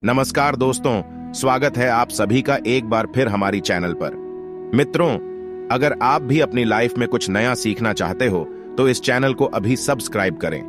नमस्कार दोस्तों, स्वागत है आप सभी का एक बार फिर हमारी चैनल पर। मित्रों, अगर आप भी अपनी लाइफ में कुछ नया सीखना चाहते हो तो इस चैनल को अभी सब्सक्राइब करें।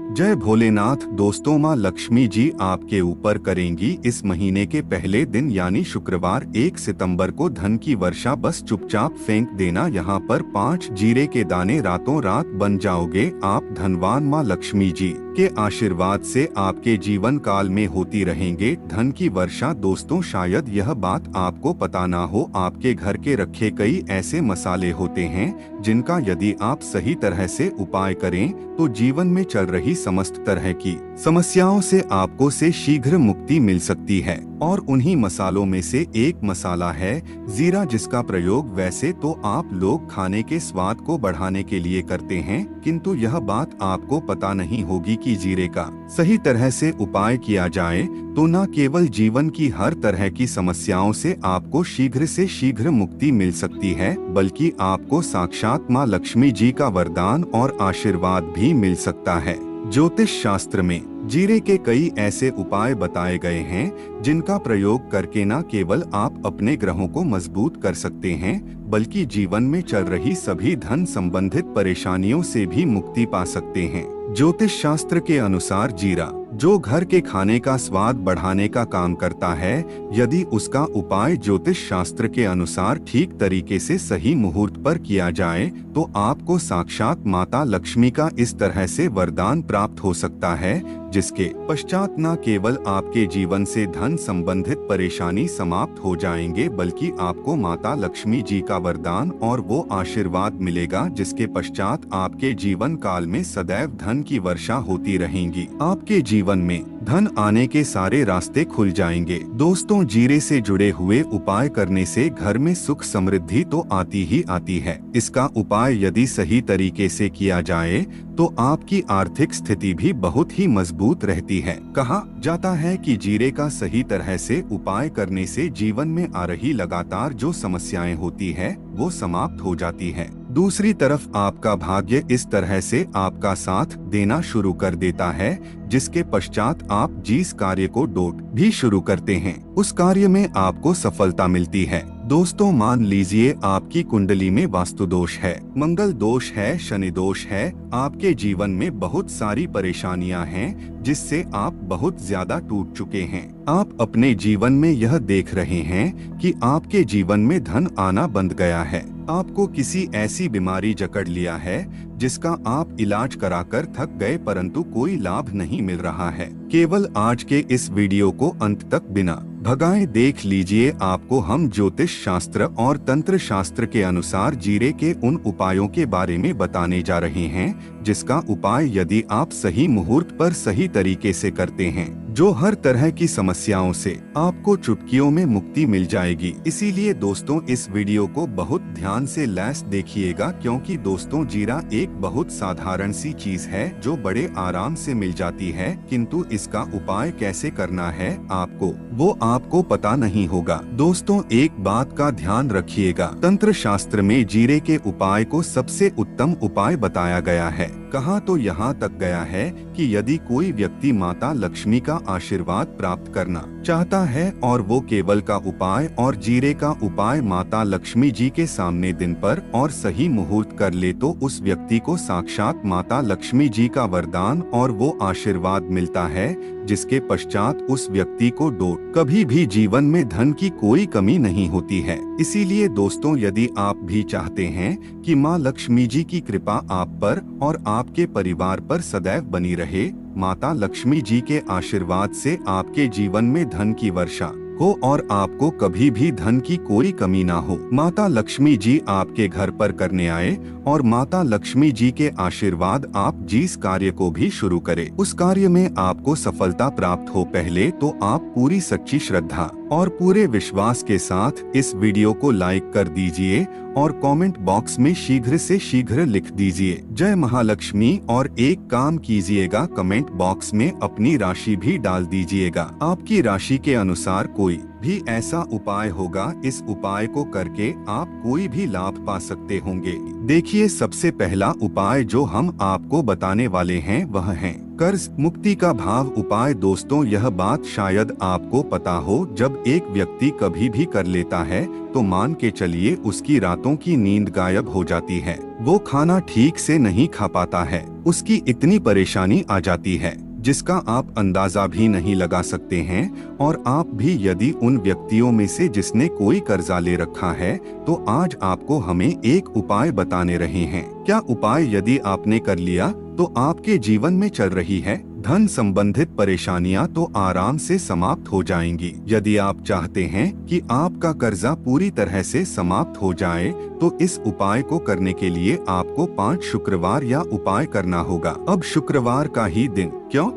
जय भोलेनाथ। दोस्तों, माँ लक्ष्मी जी आपके ऊपर करेंगी इस महीने के पहले दिन यानी शुक्रवार 1 सितंबर को धन की वर्षा। बस चुपचाप फेंक देना यहाँ पर 5 जीरे के दाने, रातों रात बन जाओगे आप धनवान। माँ लक्ष्मी जी के आशीर्वाद से आपके जीवन काल में होती रहेंगे धन की वर्षा। दोस्तों, शायद यह बात आपको पता ना हो, आपके घर के रखे कई ऐसे मसाले होते हैं जिनका यदि आप सही तरह से उपाय करें तो जीवन में चल रही समस्त तरह की समस्याओं से आपको से शीघ्र मुक्ति मिल सकती है। और उन्हीं मसालों में से एक मसाला है जीरा, जिसका प्रयोग वैसे तो आप लोग खाने के स्वाद को बढ़ाने के लिए करते हैं, किंतु यह बात आपको पता नहीं होगी कि जीरे का सही तरह से उपाय किया जाए तो न केवल जीवन की हर तरह की समस्याओं से आपको शीघ्र से शीघ्र मुक्ति मिल सकती है, बल्कि आपको साक्षात माँ लक्ष्मी जी का वरदान और आशीर्वाद भी मिल सकता है। ज्योतिष शास्त्र में जीरे के कई ऐसे उपाय बताए गए हैं जिनका प्रयोग करके न केवल आप अपने ग्रहों को मजबूत कर सकते हैं, बल्कि जीवन में चल रही सभी धन संबंधित परेशानियों से भी मुक्ति पा सकते हैं। ज्योतिष शास्त्र के अनुसार जीरा, जो घर के खाने का स्वाद बढ़ाने का काम करता है, यदि उसका उपाय ज्योतिष शास्त्र के अनुसार ठीक तरीके से सही मुहूर्त पर किया जाए तो आपको साक्षात माता लक्ष्मी का इस तरह से वरदान प्राप्त हो सकता है, जिसके पश्चात न केवल आपके जीवन से धन संबंधित परेशानी समाप्त हो जाएंगे, बल्कि आपको माता लक्ष्मी जी का वरदान और वो आशीर्वाद मिलेगा जिसके पश्चात आपके जीवन काल में सदैव धन की वर्षा होती रहेगी। आपके जीवन में धन आने के सारे रास्ते खुल जाएंगे। दोस्तों, जीरे से जुड़े हुए उपाय करने से घर में सुख समृद्धि तो आती ही आती है। इसका उपाय यदि सही तरीके से किया जाए तो आपकी आर्थिक स्थिति भी बहुत ही मजबूत रहती है। कहा जाता है कि जीरे का सही तरह से उपाय करने से जीवन में आ रही लगातार जो समस्याएं होती है वो समाप्त हो जाती है। दूसरी तरफ आपका भाग्य इस तरह से आपका साथ देना शुरू कर देता है, जिसके पश्चात आप जिस कार्य को डोट भी शुरू करते हैं उस कार्य में आपको सफलता मिलती है। दोस्तों, मान लीजिए आपकी कुंडली में वास्तु दोष है, मंगल दोष है, शनि दोष है, आपके जीवन में बहुत सारी परेशानियां हैं जिससे आप बहुत ज्यादा टूट चुके हैं। आप अपने जीवन में यह देख रहे हैं कि आपके जीवन में धन आना बंद गया है, आपको किसी ऐसी बीमारी जकड़ लिया है जिसका आप इलाज कराकर थक गए परंतु कोई लाभ नहीं मिल रहा है। केवल आज के इस वीडियो को अंत तक बिना भगाए देख लीजिए। आपको हम ज्योतिष शास्त्र और तंत्र शास्त्र के अनुसार जीरे के उन उपायों के बारे में बताने जा रहे हैं जिसका उपाय यदि आप सही मुहूर्त पर सही तरीके से करते हैं, जो हर तरह की समस्याओं से आपको चुटकियों में मुक्ति मिल जाएगी। इसीलिए दोस्तों, इस वीडियो को बहुत ध्यान से लैस देखिएगा, क्योंकि दोस्तों जीरा एक बहुत साधारण सी चीज है जो बड़े आराम से मिल जाती है, किंतु इसका उपाय कैसे करना है आपको पता नहीं होगा। दोस्तों, एक बात का ध्यान रखिएगा, तंत्र शास्त्र में जीरे के उपाय को सबसे उत्तम उपाय बताया गया है। कहा तो यहाँ तक गया है कि यदि कोई व्यक्ति माता लक्ष्मी का आशीर्वाद प्राप्त करना चाहता है और वो केवल का उपाय और जीरे का उपाय माता लक्ष्मी जी के सामने दिन पर और सही मुहूर्त कर ले तो उस व्यक्ति को साक्षात माता लक्ष्मी जी का वरदान और वो आशीर्वाद मिलता है, जिसके पश्चात उस व्यक्ति को कभी भी जीवन में धन की कोई कमी नहीं होती है। इसीलिए दोस्तों, यदि आप भी चाहते हैं कि माँ लक्ष्मी जी की कृपा आप पर और आपके परिवार पर सदैव बनी रहे, माता लक्ष्मी जी के आशीर्वाद से आपके जीवन में धन की वर्षा हो और आपको कभी भी धन की कोई कमी ना हो, माता लक्ष्मी जी आपके घर पर करने आए और माता लक्ष्मी जी के आशीर्वाद आप जिस कार्य को भी शुरू करें उस कार्य में आपको सफलता प्राप्त हो, पहले तो आप पूरी सच्ची श्रद्धा और पूरे विश्वास के साथ इस वीडियो को लाइक कर दीजिए और कमेंट बॉक्स में शीघ्र से शीघ्र लिख दीजिए जय महालक्ष्मी। और एक काम कीजिएगा, कमेंट बॉक्स में अपनी राशि भी डाल दीजिएगा। आपकी राशि के अनुसार कोई भी ऐसा उपाय होगा, इस उपाय को करके आप कोई भी लाभ पा सकते होंगे। देखिए, सबसे पहला उपाय जो हम आपको बताने वाले हैं वह है कर्ज मुक्ति का भाव उपाय। दोस्तों, यह बात शायद आपको पता हो, जब एक व्यक्ति कभी भी कर लेता है तो मान के चलिए उसकी रातों की नींद गायब हो जाती है, वो खाना ठीक से नहीं खा पाता है, उसकी इतनी परेशानी आ जाती है जिसका आप अंदाजा भी नहीं लगा सकते हैं। और आप भी यदि उन व्यक्तियों में से जिसने कोई कर्जा ले रखा है, तो आज आपको हमें एक उपाय बताने रहे हैं। क्या उपाय यदि आपने कर लिया तो आपके जीवन में चल रही है धन संबंधित परेशानियां तो आराम से समाप्त हो जाएंगी। यदि आप चाहते हैं कि आपका कर्जा पूरी तरह से समाप्त हो जाए, तो इस उपाय को करने के लिए आपको 5 शुक्रवार या उपाय करना होगा। अब शुक्रवार का ही दिन क्यों?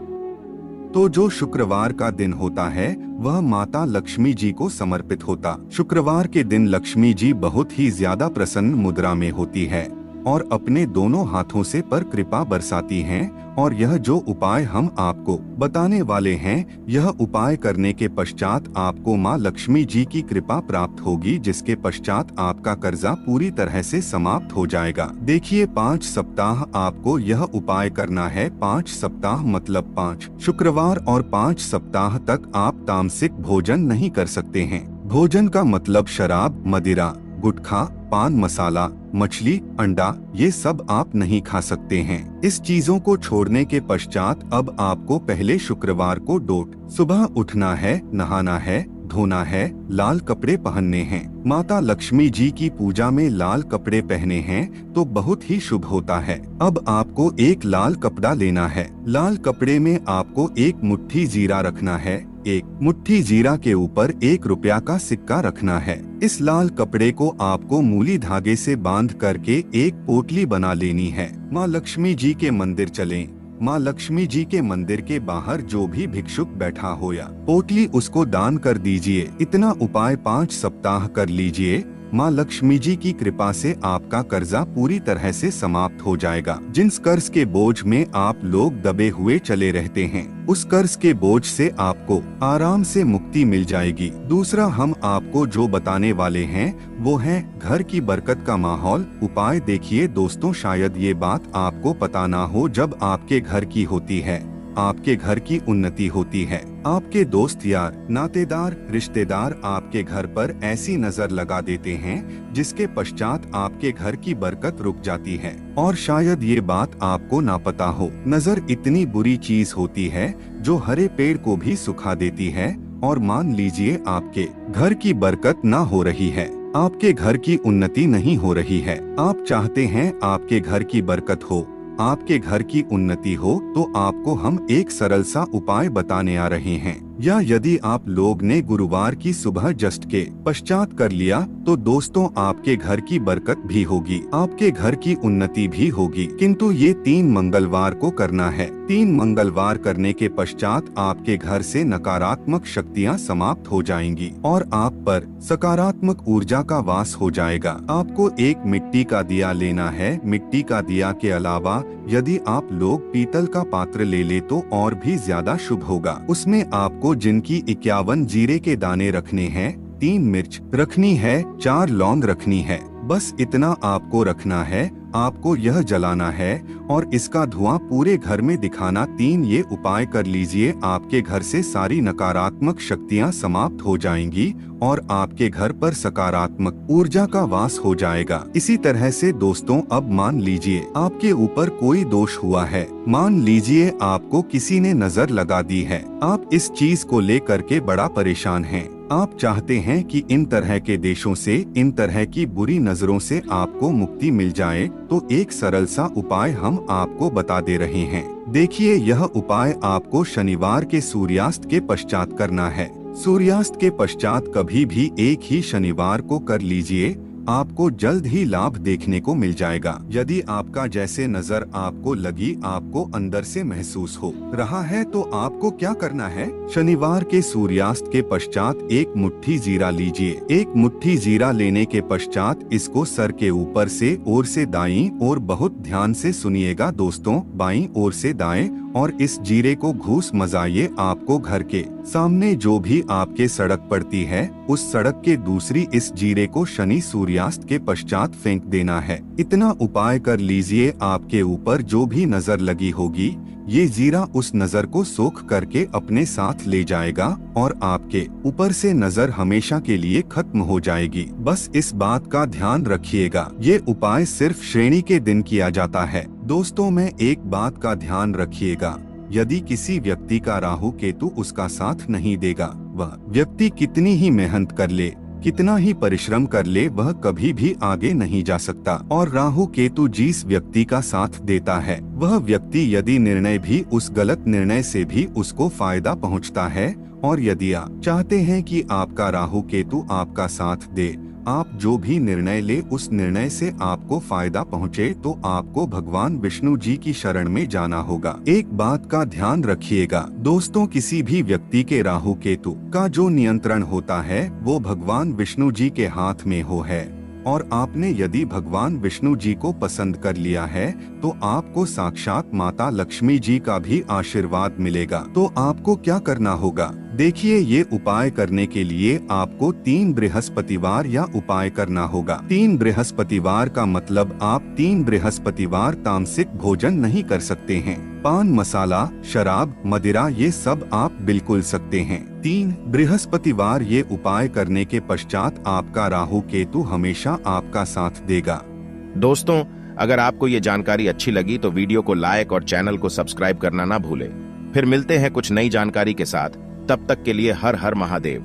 तो जो शुक्रवार का दिन होता है वह माता लक्ष्मी जी को समर्पित होता। शुक्रवार के दिन लक्ष्मी जी बहुत ही ज्यादा प्रसन्न मुद्रा में होती है और अपने दोनों हाथों से पर कृपा बरसाती हैं। और यह जो उपाय हम आपको बताने वाले हैं, यह उपाय करने के पश्चात आपको माँ लक्ष्मी जी की कृपा प्राप्त होगी, जिसके पश्चात आपका कर्जा पूरी तरह से समाप्त हो जाएगा। देखिए, 5 सप्ताह आपको यह उपाय करना है। 5 सप्ताह मतलब 5 शुक्रवार और 5 सप्ताह तक आप तामसिक भोजन नहीं कर सकते हैं। भोजन का मतलब शराब, मदिरा, गुटखा, पान मसाला, मछली, अंडा, ये सब आप नहीं खा सकते हैं। इस चीजों को छोड़ने के पश्चात अब आपको पहले शुक्रवार को सुबह उठना है, नहाना है, धोना है, लाल कपड़े पहनने हैं। माता लक्ष्मी जी की पूजा में लाल कपड़े पहने हैं तो बहुत ही शुभ होता है। अब आपको एक लाल कपड़ा लेना है। लाल कपड़े में आपको एक मुट्ठी जीरा रखना है। एक मुट्ठी जीरा के ऊपर 1 रुपया का सिक्का रखना है। इस लाल कपड़े को आपको मूली धागे से बांध करके एक पोटली बना लेनी है। माँ लक्ष्मी जी के मंदिर चलें। माँ लक्ष्मी जी के मंदिर के बाहर जो भी भिक्षुक बैठा हो या पोटली उसको दान कर दीजिए। इतना उपाय 5 सप्ताह कर लीजिए। माँ लक्ष्मी जी की कृपा से आपका कर्जा पूरी तरह से समाप्त हो जाएगा। जिस कर्ज के बोझ में आप लोग दबे हुए चले रहते हैं, उस कर्ज के बोझ से आपको आराम से मुक्ति मिल जाएगी। दूसरा हम आपको जो बताने वाले हैं वो है घर की बरकत का माहौल। उपाय देखिए दोस्तों, शायद ये बात आपको पता ना हो, जब आपके घर की होती है, आपके घर की उन्नति होती है, आपके दोस्त यार नातेदार रिश्तेदार आपके घर पर ऐसी नजर लगा देते हैं जिसके पश्चात आपके घर की बरकत रुक जाती है। और शायद ये बात आपको ना पता हो, नजर इतनी बुरी चीज होती है जो हरे पेड़ को भी सुखा देती है। और मान लीजिए आपके घर की बरकत ना हो रही है, आपके घर की उन्नति नहीं हो रही है, आप चाहते हैं आपके घर की बरकत हो, आपके घर की उन्नति हो, तो आपको हम एक सरल सा उपाय बताने आ रहे हैं। या यदि आप लोग ने गुरुवार की सुबह जस्ट के पश्चात कर लिया तो दोस्तों आपके घर की बरकत भी होगी, आपके घर की उन्नति भी होगी। किंतु ये 3 मंगलवार को करना है। 3 मंगलवार करने के पश्चात आपके घर से नकारात्मक शक्तियाँ समाप्त हो जाएंगी और आप पर सकारात्मक ऊर्जा का वास हो जाएगा। आपको एक मिट्टी का दिया लेना है। मिट्टी का दिया के अलावा यदि आप लोग पीतल का पात्र ले ले तो और भी ज्यादा शुभ होगा। उसमें आपको जिनकी 51 जीरे के दाने रखने हैं, 3 मिर्च रखनी है, 4 लौंग रखनी है, बस इतना आपको रखना है। आपको यह जलाना है और इसका धुआं पूरे घर में दिखाना। 3 ये उपाय कर लीजिए, आपके घर से सारी नकारात्मक शक्तियां समाप्त हो जाएंगी और आपके घर पर सकारात्मक ऊर्जा का वास हो जाएगा। इसी तरह से दोस्तों, अब मान लीजिए आपके ऊपर कोई दोष हुआ है, मान लीजिए आपको किसी ने नजर लगा दी है, आप इस चीज को लेकर के बड़ा परेशान हैं, आप चाहते हैं कि इन तरह के देशों से, इन तरह की बुरी नजरों से आपको मुक्ति मिल जाए, तो एक सरल सा उपाय हम आपको बता दे रहे हैं। देखिए, यह उपाय आपको शनिवार के सूर्यास्त के पश्चात करना है। सूर्यास्त के पश्चात कभी भी एक ही शनिवार को कर लीजिए, आपको जल्द ही लाभ देखने को मिल जाएगा। यदि आपका जैसे नजर आपको लगी, आपको अंदर से महसूस हो रहा है, तो आपको क्या करना है, शनिवार के सूर्यास्त के पश्चात 1 मुट्ठी जीरा लीजिए। 1 मुट्ठी जीरा लेने के पश्चात इसको सर के ऊपर से ओर से दाईं ओर, बहुत ध्यान से सुनिएगा दोस्तों, बाईं ओर से दाएं और इस जीरे को घूस मजाइए। आपको घर के सामने जो भी आपके सड़क पड़ती है, उस सड़क के दूसरी इस जीरे को शनि सूर्यास्त के पश्चात फेंक देना है। इतना उपाय कर लीजिए, आपके ऊपर जो भी नजर लगी होगी, ये जीरा उस नजर को सोख करके अपने साथ ले जाएगा और आपके ऊपर से नजर हमेशा के लिए खत्म हो जाएगी। बस इस बात का ध्यान रखिएगा, ये उपाय सिर्फ श्रेणी के दिन किया जाता है। दोस्तों में एक बात का ध्यान रखिएगा, यदि किसी व्यक्ति का राहु केतु उसका साथ नहीं देगा, वह व्यक्ति कितनी ही मेहनत कर ले, कितना ही परिश्रम कर ले, वह कभी भी आगे नहीं जा सकता। और राहु केतु जिस व्यक्ति का साथ देता है, वह व्यक्ति यदि निर्णय भी उस गलत निर्णय से भी उसको फायदा पहुंचता है। और यदि आप चाहते हैं कि आपका राहु केतु आपका साथ दे, आप जो भी निर्णय ले उस निर्णय से आपको फायदा पहुँचे, तो आपको भगवान विष्णु जी की शरण में जाना होगा। एक बात का ध्यान रखिएगा दोस्तों, किसी भी व्यक्ति के राहु केतु का जो नियंत्रण होता है वो भगवान विष्णु जी के हाथ में हो है। और आपने यदि भगवान विष्णु जी को पसंद कर लिया है, तो आपको साक्षात माता लक्ष्मी जी का भी आशीर्वाद मिलेगा। तो आपको क्या करना होगा, देखिए, ये उपाय करने के लिए आपको 3 बृहस्पतिवार या उपाय करना होगा। 3 बृहस्पतिवार का मतलब आप 3 बृहस्पतिवार तामसिक भोजन नहीं कर सकते हैं। पान मसाला, शराब, मदिरा ये सब आप बिल्कुल सकते हैं। 3 बृहस्पतिवार ये उपाय करने के पश्चात आपका राहु केतु हमेशा आपका साथ देगा। दोस्तों, अगर आपको ये जानकारी अच्छी लगी तो वीडियो को लाइक और चैनल को सब्सक्राइब करना ना भूलें। फिर मिलते हैं कुछ नई जानकारी के साथ, तब तक के लिए हर हर महादेव।